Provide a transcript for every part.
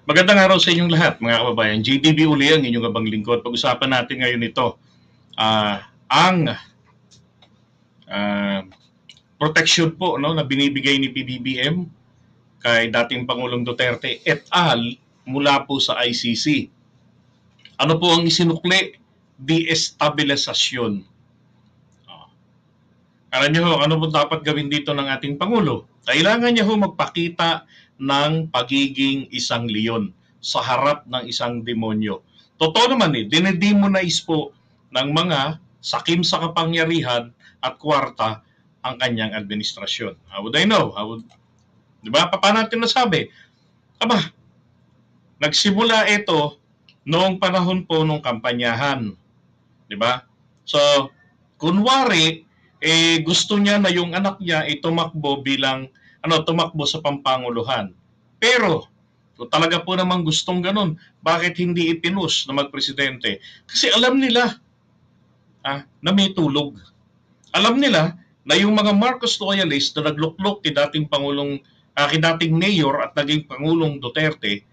Magandang araw sa inyong lahat, mga kababayan. JDB uli ang inyong abang lingkod. Pag-usapan natin ngayon ito, ang protection po na binibigay ni PBBM kay dating Pangulong Duterte et al. Mula po sa ICC. Ano po ang isinukli? Deestabilisasyon. Alam niyo ho, ano po dapat gawin dito ng ating Pangulo? Kailangan niya ho magpakita ng pagiging isang leon sa harap ng isang demonyo. Totoo naman dinedemonize po ng mga sakim sa kapangyarihan at kwarta ang kanyang administrasyon. How would I know? Di ba? Paano natin nasabi? Nagsimula ito noong panahon po ng kampanyahan. Di ba? So, kunwari, gusto niya na yung anak niya tumakbo bilang tumakbo sa pampanguluhan. Pero kung talaga po namang gustong ganun, bakit hindi ipinus na magpresidente? Kasi alam nila na may tulog. Alam nila na yung mga Marcos loyalists na nagluklok kay dating dating mayor at naging Pangulong Duterte,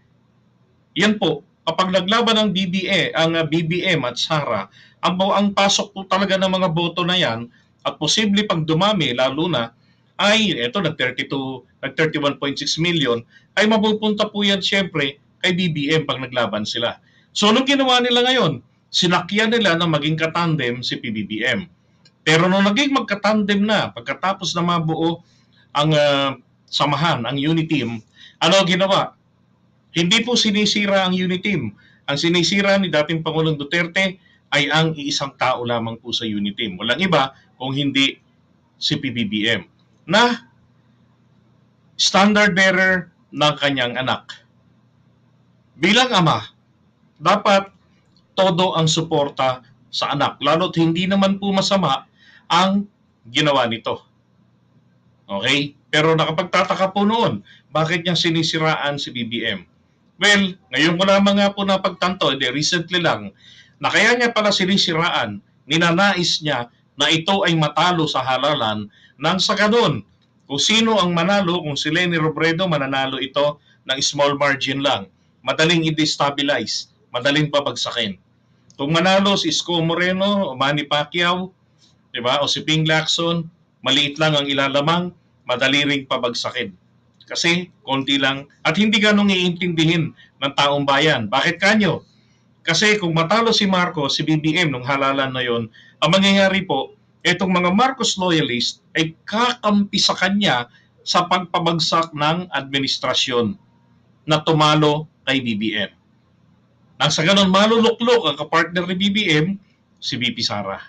yan po, kapag naglaban ang BBM at Sara, ang pasok po talaga ng mga boto na yan at posible pag dumami lalo na ay nag-31.6 million ay mapupunta po yan syempre kay BBM pag naglaban sila. So anong ginawa nila ngayon? Sinakyan nila na maging katandem si PBBM. Pero nung naging magkatandem na, pagkatapos na mabuo ang samahan, ang Uniteam, ano ginawa? Hindi po sinisira ang Uniteam. Ang sinisira ni dating Pangulong Duterte ay ang iisang tao lamang po sa Uniteam. Walang iba kung hindi si PBBM na standard bearer ng kanyang anak. Bilang ama, dapat todo ang suporta sa anak, lalo't hindi naman po masama ang ginawa nito. Okay? Pero nakapagtataka po noon, bakit niya sinisiraan si BBM? Well, ngayon ko lamang nga po napagtanto, recently lang, na kaya niya pala sinisiraan, ninanais niya na ito ay matalo sa halalan nang sa ganun, kung sino ang manalo, kung si Leni Robredo, mananalo ito ng small margin lang. Madaling i-destabilize, madaling pabagsakin. Kung manalo si Isko Moreno o Manny Pacquiao, diba, o si Ping Lacson, maliit lang ang ilalamang, madali ring pabagsakin. Kasi konti lang at hindi ganong iintindihin ng taong bayan. Bakit kanyo? Kasi kung matalo si Marcos, si BBM nung halalan na yon, ang mangyayari po, itong mga Marcos loyalist ay kakampi sa kanya sa pagpabagsak ng administrasyon na tumalo kay BBM. Nang sa ganon, maluluklok ang kapartner ni BBM, si VP Sara.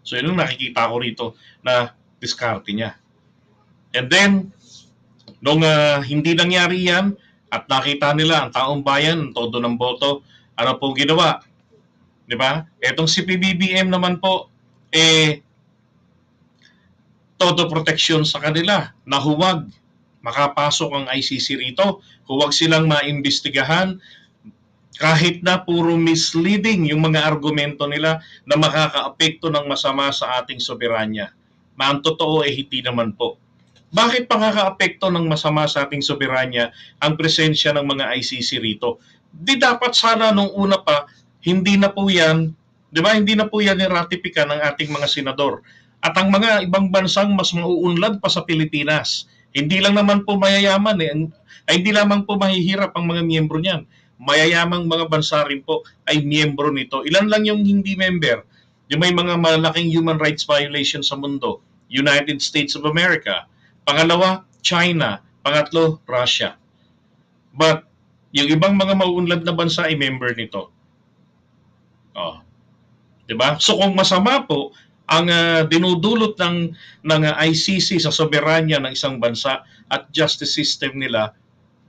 So yun ang nakikita ko rito na diskarte niya. And then, nung hindi nangyari yan at nakita nila ang taong bayan, todo ng boto, ano po ginawa? Di ba? Etong si PBBM naman po, todo proteksyon sa kanila na huwag makapasok ang ICC rito, huwag silang maimbestigahan, kahit na puro misleading yung mga argumento nila na makakaapekto ng masama sa ating soberanya. Ang totoo hindi naman po. Bakit pakakaapekto ng masama sa ating soberanya ang presensya ng mga ICC rito? Di dapat sana nung una pa, hindi na po yan, di ba, hindi na po yan niratifika ng ating mga senador. At ang mga ibang bansang mas mauunlad pa sa Pilipinas. Hindi lang naman po mayayaman hindi lamang po mahihirap ang mga miyembro niyan. Mayayamang mga bansa rin po ay miyembro nito. Ilan lang yung hindi member? Yung may mga malaking human rights violations sa mundo. United States of America. Pangalawa, China. Pangatlo, Russia. But yung ibang mga mauunlad na bansa ay member nito. Diba? So kung masama po ang dinudulot ng ICC sa soberanya ng isang bansa at justice system nila,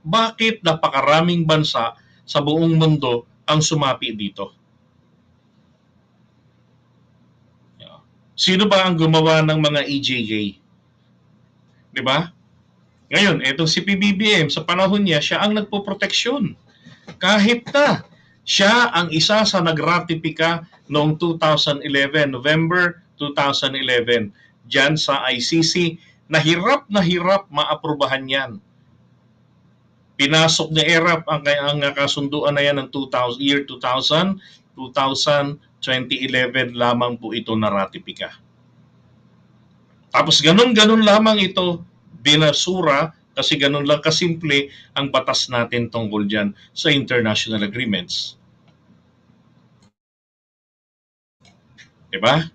bakit napakaraming bansa sa buong mundo ang sumapi dito? Sino ba ang gumawa ng mga EJJ? Diba? Ngayon, etong si PBBM, sa panahon niya, siya ang nagpoproteksyon. Kahit na siya ang isa sa nagratipika noong 2011, November 2011, dyan sa ICC, na hirap maaprubahan yan. Pinasok ni ERAP ang kasunduan na yan ng 2000, year 2000, 2011 lamang po ito naratipika. Tapos ganun-ganun lamang ito binasura kasi ganun lang kasimple ang batas natin tungkol dyan sa international agreements. Diba?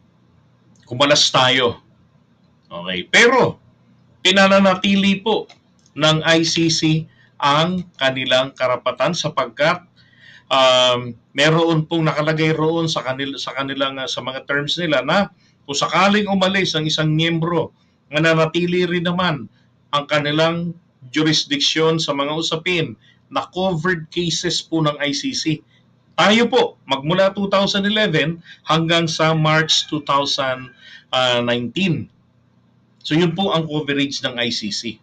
Kumalas tayo. Okay. Pero, pinananatili po ng ICC ang kanilang karapatan sapagkat meron pong nakalagay roon sa kanilang sa mga terms nila na kung sakaling umalis ang isang miyembro, nananatili rin naman ang kanilang jurisdiction sa mga usapin na covered cases po ng ICC. Tayo po, magmula 2011 hanggang sa March 2019. So yun po ang coverage ng ICC.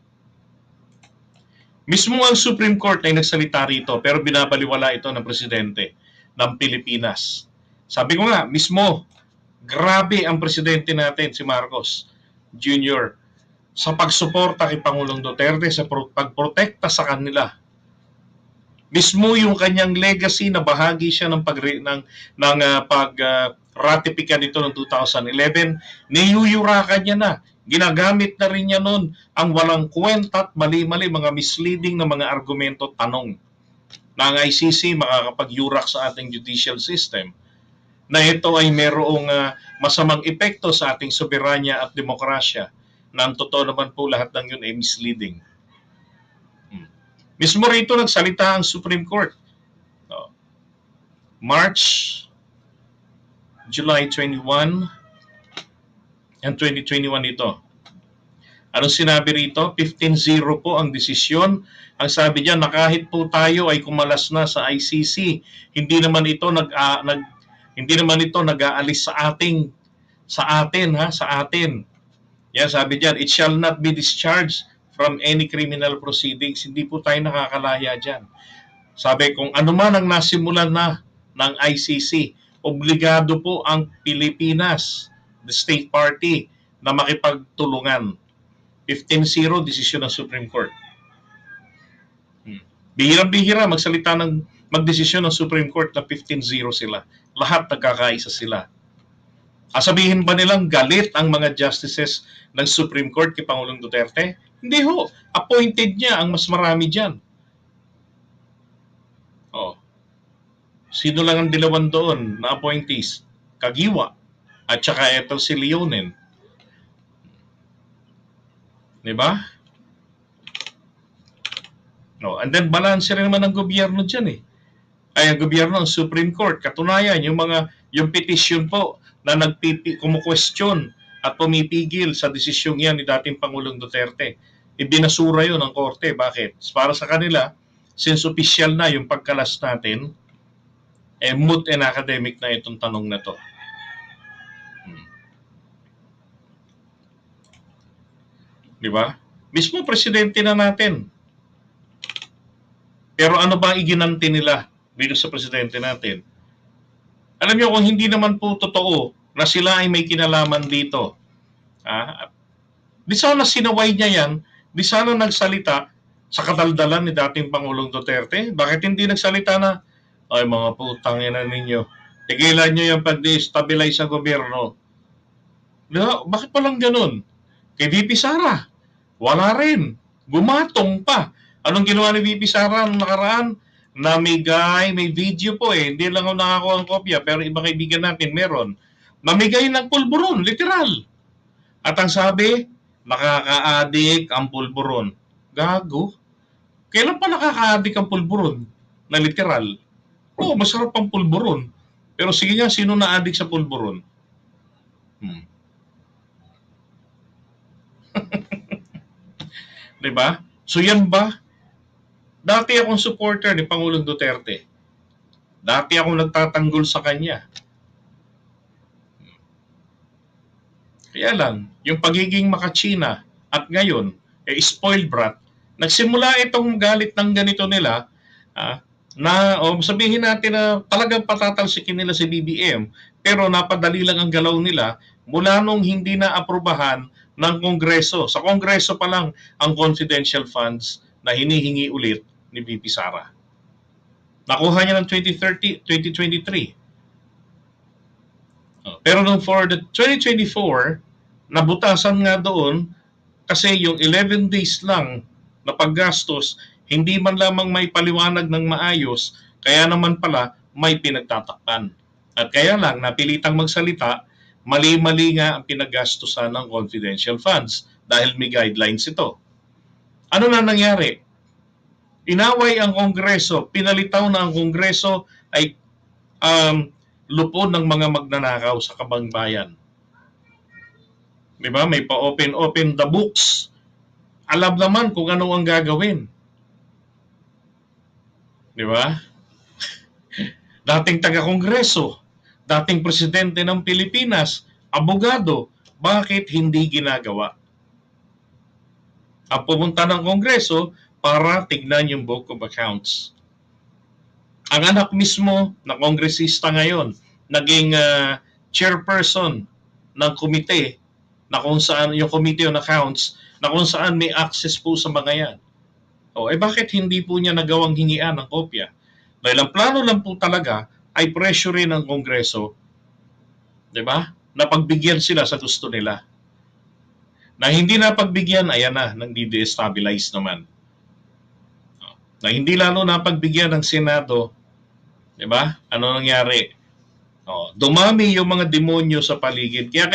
Mismo ang Supreme Court ay nagsalita rito pero binabaliwala ito ng Presidente ng Pilipinas. Sabi ko nga, mismo, grabe ang Presidente natin si Marcos Jr. sa pagsuporta kay Pangulong Duterte sa pagprotekta sa kanila. Mismo yung kanyang legacy na bahagi siya ng pag-ratifika nito ng 2011, niyuyurakan niya na. Ginagamit na rin niya noon ang walang kwenta at mali-mali mga misleading na mga argumento tanong na ang ICC makakapag-yurak sa ating judicial system na ito ay merong masamang epekto sa ating soberanya at demokrasya na ang totoo naman po lahat ng yun ay misleading. Mismo rito nagsalita ang Supreme Court. March, July 21, and 2021 ito. Anong sinabi rito? 15-0 po ang desisyon. Ang sabi niya na kahit po tayo ay kumalas na sa ICC, hindi naman ito nag-aalis sa atin. Yan sabi diyan, it shall not be discharged from any criminal proceedings. Hindi po tayo nakakalaya diyan. Sabi kung ano man ang nasimulan na ng ICC, obligado po ang Pilipinas, the state party, na makipagtulungan. 15-0, desisyon ng Supreme Court. Bihirang-bihira magdesisyon ng Supreme Court na 15-0 sila. Lahat nagkakaisa sila. Sabihin ba nilang galit ang mga justices ng Supreme Court kay Pangulong Duterte? Hindi ho. Appointed niya ang mas marami dyan. Sino lang ang dilawan doon na appointees? Kagiwa. At saka eto si Leonen. Diba? And then balance rin naman ng gobyerno dyan ay ang gobyerno ng Supreme Court. Katunayan, yung petition po na kumu-question at pumipigil sa desisyong yan ni dating Pangulong Duterte. Ibinasura yun ng korte. Bakit? Para sa kanila, since official na yung pagkalas natin, moot and academic na itong tanong na to. Diba? Mismo presidente na natin. Pero ano ba iginanti nila dito sa presidente natin? Alam niyo kung hindi naman po totoo na sila ay may kinalaman dito. Di sana sinaway niya yan, di sana nagsalita sa kadaldalan ni dating Pangulong Duterte. Bakit hindi nagsalita na, ay mga putang ina ninyo, tigilan nyo yung pag-destabilize sa gobyerno. Bakit palang ganun? Kay VP Sara, wala rin. Gumatong pa. Anong ginawa ni VP Sara nung nakaraan? Namigay, may video po hindi lang ako nakakuha ang kopya, pero ibang kaibigan natin meron. Namigay ng pulburon, literal. At ang sabi, nakaka-addict ang pulburon. Gago. Kailan pa nakaka-addict ang pulburon na literal? Masarap ang pulburon. Pero sige nga, sino na-addict sa pulburon? Diba? So yan ba? Dati akong supporter ni Pangulong Duterte. Dati akong nagtatanggol sa kanya. Kaya lang, yung pagiging makachina at ngayon, spoiled brat, nagsimula itong galit ng ganito nila, sabihin natin na talagang patatalsikin nila si BBM, pero napadali lang ang galaw nila mula nung hindi na aprobahan ng Kongreso. Sa Kongreso pa lang ang confidential funds na hinihingi ulit ni VP Sara. Nakuha niya ng 2030, 2023. Pero nung for the 2024, nabutasan nga doon kasi yung 11 days lang na paggastos, hindi man lamang may paliwanag ng maayos, kaya naman pala may pinagtatakpan. At kaya lang, napilitang magsalita, mali-mali nga ang pinaggastusan ng confidential funds dahil may guidelines ito. Ano na nangyari? Inaway ang Kongreso, pinalitaw na ang Kongreso ay lupon ng mga magnanakaw sa kabangbayan. Di ba? May pa-open the books. Alam naman kung ano ang gagawin. Di ba? Dating taga-Kongreso, dating presidente ng Pilipinas, abogado, bakit hindi ginagawa? Ang pumunta ng Kongreso para tignan yung Book of Accounts. Ang anak mismo na kongresista ngayon, naging chairperson ng komite na kung saan yung Committee on Accounts na kung saan may access po sa mga yan. Bakit hindi po niya nagawang hingian ng kopya? Dahil ang plano lang po talaga ay pressurein ng Kongreso, di ba? Na pagbigyan sila sa gusto nila. Na hindi na pagbigyan, ayan na, nang de-stabilize naman. Na hindi lalo na pagbigyan ng Senado, di ba? Ano nangyari? Dumami yung mga demonyo sa paligid. Kaya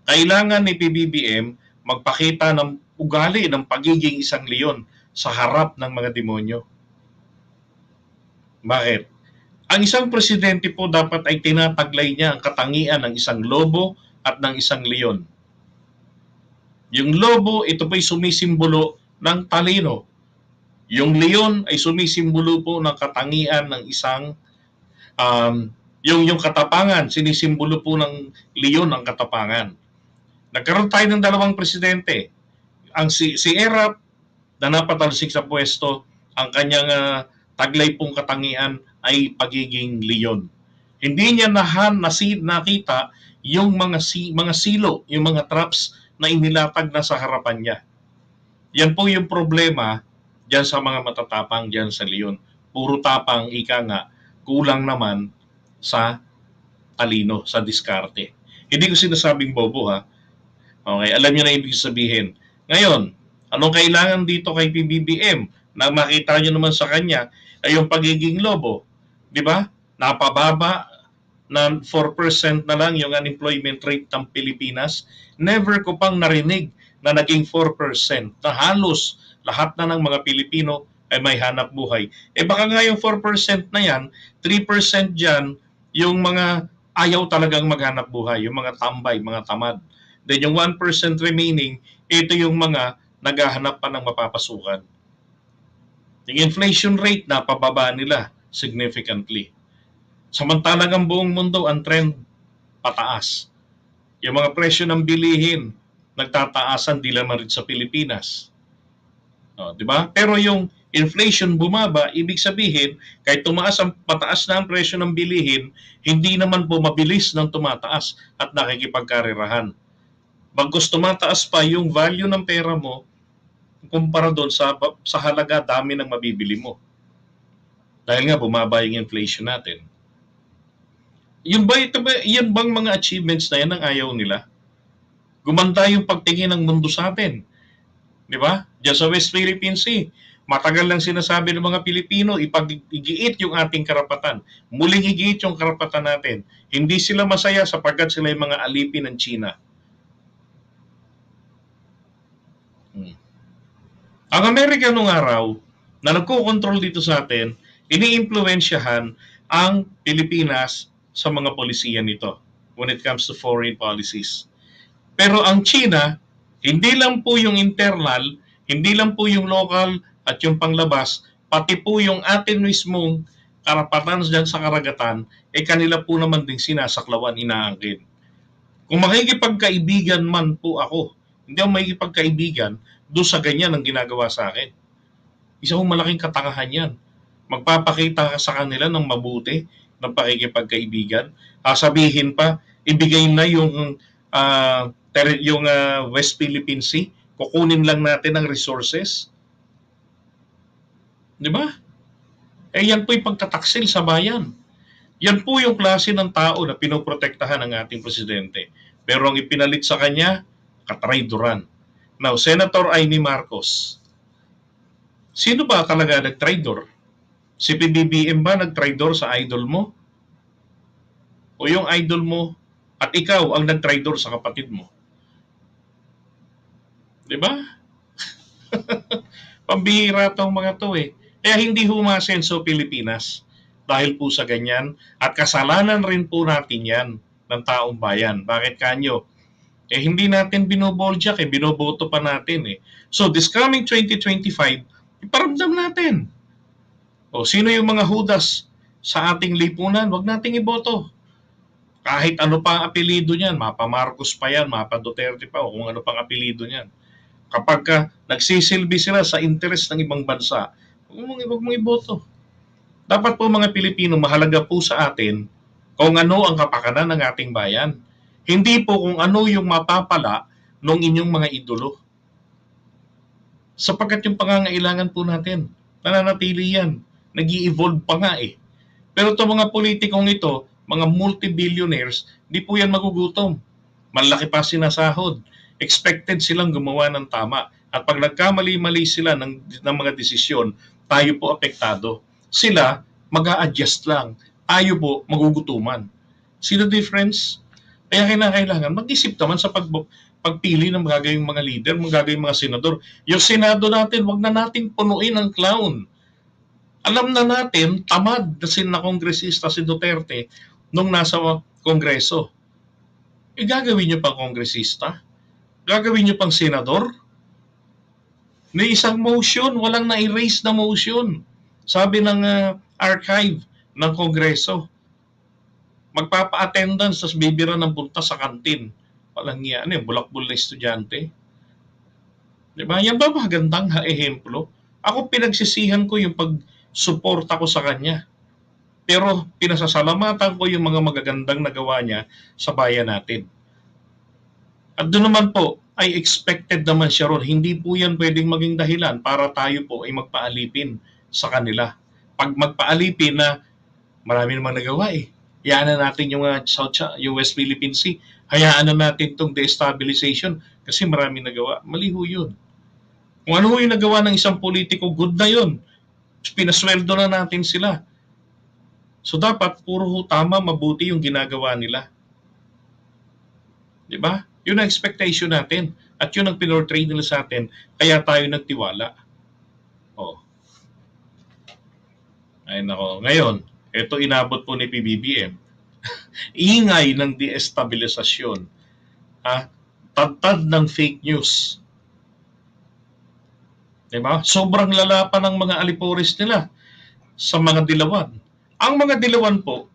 kailangan ni PBBM magpakita ng ugali ng pagiging isang leon sa harap ng mga demonyo. Bakit? Ang isang presidente po dapat ay tinataglay niya ang katangian ng isang lobo at ng isang leon. Yung lobo, ito po'y sumisimbolo ng talino. Yung leon ay sumisimbolo po ng katangian ng isang yung katapangan, sinisimbolo po ng leon ang katapangan. Nagkaroon tayo ng dalawang presidente. Ang si Erap na napatalsik sa pwesto, ang kanyang taglay pong katangian ay pagiging leon. Hindi niya nakita yung mga silo, yung mga traps na inilatag na sa harapan niya. Yan po yung problema diyan sa mga matatapang diyan sa leon. Puro tapang, ika nga, kulang naman sa talino, sa diskarte. Hindi ko sinasabing bobo ha. Okay, alam niyo na ibig sabihin. Ngayon, anong kailangan dito kay PBBM? Na makita niyo naman sa kanya ay yung pagiging lobo. Di ba? Napababa na 4% na lang yung unemployment rate ng Pilipinas. Never ko pang narinig na naging 4%. Na halos lahat na ng mga Pilipino ay may hanap buhay. Baka nga yung 4% na yan, 3% dyan, yung mga ayaw talagang maghanap buhay, yung mga tambay, mga tamad. Then yung 1% remaining, ito yung mga naghahanap pa ng mapapasukan. Yung inflation rate na pababa nila significantly. Samantalang ang buong mundo, ang trend pataas. Yung mga presyo ng bilihin, nagtataasan di lamang rin sa Pilipinas. Di ba? Pero yung inflation bumaba, ibig sabihin, kahit pataas na ang presyo ng bilihin, hindi naman po mabilis ng tumataas at nakikipagkarerahan. Bagkus tumataas pa yung value ng pera mo kumpara doon sa halaga dami ng mabibili mo. Dahil nga bumaba yung inflation natin. Yan bang mga achievements na yan ang ayaw nila? Gumanda yung pagtingin ng mundo sa atin. Di ba? Diyan sa West Philippine Sea, matagal lang sinasabi ng mga Pilipino, igiit yung ating karapatan. Muling igiit yung karapatan natin. Hindi sila masaya sapagkat sila yung mga alipin ng China. Ang Amerika nung araw, na nagko-control dito sa atin, ini-impluwensyahan ang Pilipinas sa mga polisiya nito when it comes to foreign policies. Pero ang China, hindi lang po yung internal, hindi lang po yung local at yung panglabas, pati po yung atin mismong karapatan dyan sa karagatan, kanila po naman ding sinasaklawan, inaangkin. Kung makikipagkaibigan man po ako, hindi ako makikipagkaibigan doon sa ganyan ang ginagawa sa akin. Isa kong malaking katangahan yan. Magpapakita ka sa kanila ng mabuti, ng pakikipagkaibigan. Sabihin pa, ibigay na yung West Philippine Sea, kukunin lang natin ang resources. Di ba? Yan po yung pagtataksil sa bayan. Yan po yung klase ng tao na pinoprotektahan ng ating presidente. Pero ang ipinalit sa kanya, katraidoran. Now, Senator Amy Marcos, sino ba talaga nag-traidor? Si PBBM ba nag-traidor sa idol mo? O yung idol mo at ikaw ang nag-traidor sa kapatid mo? Di ba? Pambihira tong mga to eh. Kaya hindi humasenso Pilipinas dahil po sa ganyan at kasalanan rin po natin yan ng taong bayan. Bakit kanyo? Hindi natin binoboljak binoboto pa natin eh. So this coming 2025, iparamdam natin. Sino yung mga hudas sa ating lipunan? Wag nating iboto. Kahit ano pa ang apelido niyan, mapa Marcos pa yan, mapa Duterte pa, o kung ano pang apelido niyan. Kapag nagsisilbi sila sa interes ng ibang bansa, huwag mong iboto. Dapat po mga Pilipino, mahalaga po sa atin kung ano ang kapakanan ng ating bayan. Hindi po kung ano yung mapapala ng inyong mga idolo. Sapagkat yung pangangailangan po natin, nananatili yan. Nag-i-evolve pa nga eh. Pero itong mga politikong ito, mga multi-billionaires, di po yan magugutom. Malaki pa sinasahod. Expected silang gumawa ng tama. At pag nagkamali-mali sila ng mga desisyon, tayo po apektado. Sila, mag-a-adjust lang. Tayo po, magugutuman. See the difference? Kaya kailangan mag-isip naman sa pagpili ng magagawing mga leader, magagawing mga senador. Yung senado natin, wag na nating punuin ng clown. Alam na natin, tamad na kongresista si Duterte nung nasa kongreso. Gagawin nyo pang kongresista? Gagawin nyo pang senador? May isang motion, walang na-erase na motion. Sabi ng archive ng kongreso, magpapa-attendance tapos bibira ng punta sa kantin. Walang yan bulakbol na estudyante. Diba? Yan ba magandang ehemplo? Ako pinagsisihan ko yung pag-suporta ko sa kanya. Pero pinasasalamatan ko yung mga magagandang nagawa niya sa bayan natin. At doon naman po, ay expected naman siya ron. Hindi po yan pwedeng maging dahilan para tayo po ay magpaalipin sa kanila. Pag magpaalipin na marami namang nagawa eh. Hayaan na natin yung West Philippine Sea. Hayaan na natin itong destabilization kasi marami nagawa. Mali ho yun. Kung ano yung nagawa ng isang politiko, good na yun. Pinasweldo na natin sila. So dapat puro tama, mabuti yung ginagawa nila. Diba? Yun ang expectation natin. At yun ang pinortray nila sa atin. Kaya tayo nagtiwala. Ay nako. Ngayon, ito inabot po ni PBBM. Ingay ng deestabilisasyon. Tadtad ng fake news. Diba? Sobrang lala pa ng mga alipores nila sa mga dilawan. Ang mga dilawan po,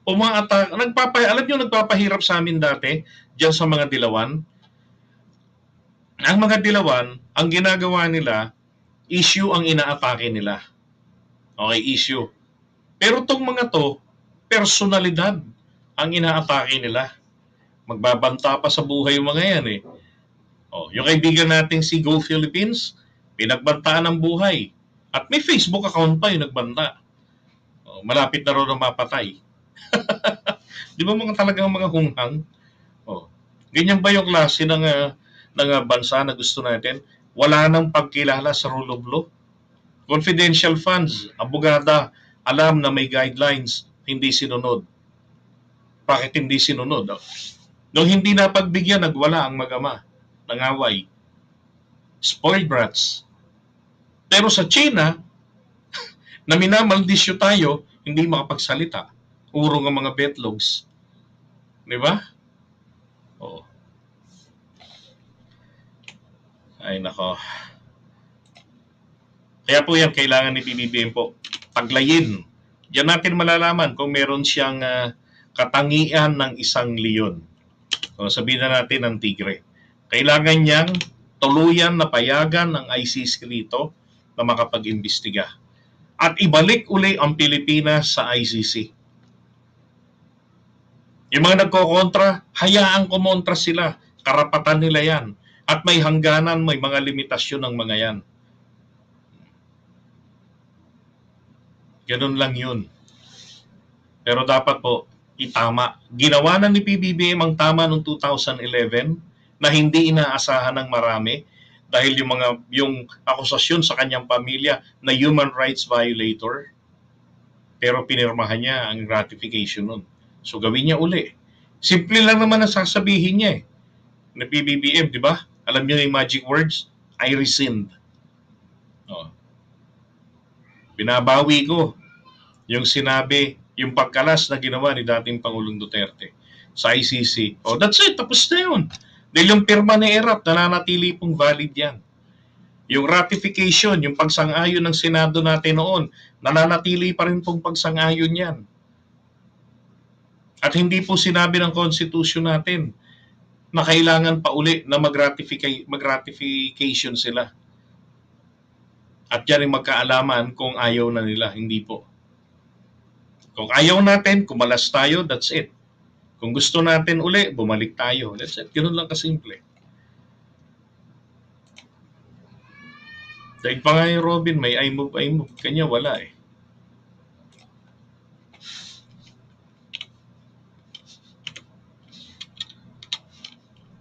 alam nyo, nagpapahirap sa amin dati dyan sa mga dilawan. Ang mga dilawan, ang ginagawa nila, issue ang inaatake nila. Okay, issue. Pero tong mga to, personalidad ang inaatake nila. Magbabanta pa sa buhay yung mga yan eh. Yung kaibigan nating si Go Philippines, pinagbantaan ng buhay. At may Facebook account pa yung nagbanta. Malapit na rin na mapatay. Di ba mga talagang mga hunghang? Ganyan ba yung klase ng bansa na gusto natin? Wala nang pagkilala sa rule of law. Confidential funds, abogada, alam na may guidelines, hindi sinunod. Bakit hindi sinunod? Nung hindi napagbigyan, nagwala ang mag-ama, nangaway. Spoiled brats. Pero sa China, na minamaldisyo tayo, hindi makapagsalita. Urong ang mga betlogs. Di ba? Ay nako. Kaya po yan, kailangan ni PBBM po taglayin. Diyan natin malalaman kung meron siyang katangian ng isang leon. Sabihin na natin ng tigre. Kailangan niyang tuluyan na payagan ng ICC rito na makapag-imbestiga. At ibalik uli ang Pilipinas sa ICC. Yung mga nagkokontra, hayaan kumontra sila. Karapatan nila yan. At may hangganan, may mga limitasyon ng mga yan. Ganun lang yun. Pero dapat po, itama. Ginawa na ni PBBM ang tama noong 2011 na hindi inaasahan ng marami dahil yung akusasyon sa kanyang pamilya na human rights violator, pero pinirmahan niya ang ratification nun. So gawin niya uli. Simple lang naman ang sasabihin niya na PBBM, di ba? Alam niyo yung magic words? I rescind. Oh. Binabawi ko yung sinabi, yung pagkalas na ginawa ni dating Pangulong Duterte sa ICC. Oh, that's it. Tapos na yun. Dahil yung pirma ni ERAP, nananatili pong valid yan. Yung ratification, yung pagsang-ayon ng Senado natin noon, nananatili pa rin pong pagsang-ayon yan. At hindi po sinabi ng Constitution natin na kailangan pa uli na mag-ratification sila. At yan yung magkaalaman kung ayaw na nila, hindi po. Kung ayaw natin, kumalas tayo, that's it. Kung gusto natin uli, bumalik tayo. That's it. Ganun lang kasimple. Dahil pa nga yung Robin, may I move. Kanya wala eh.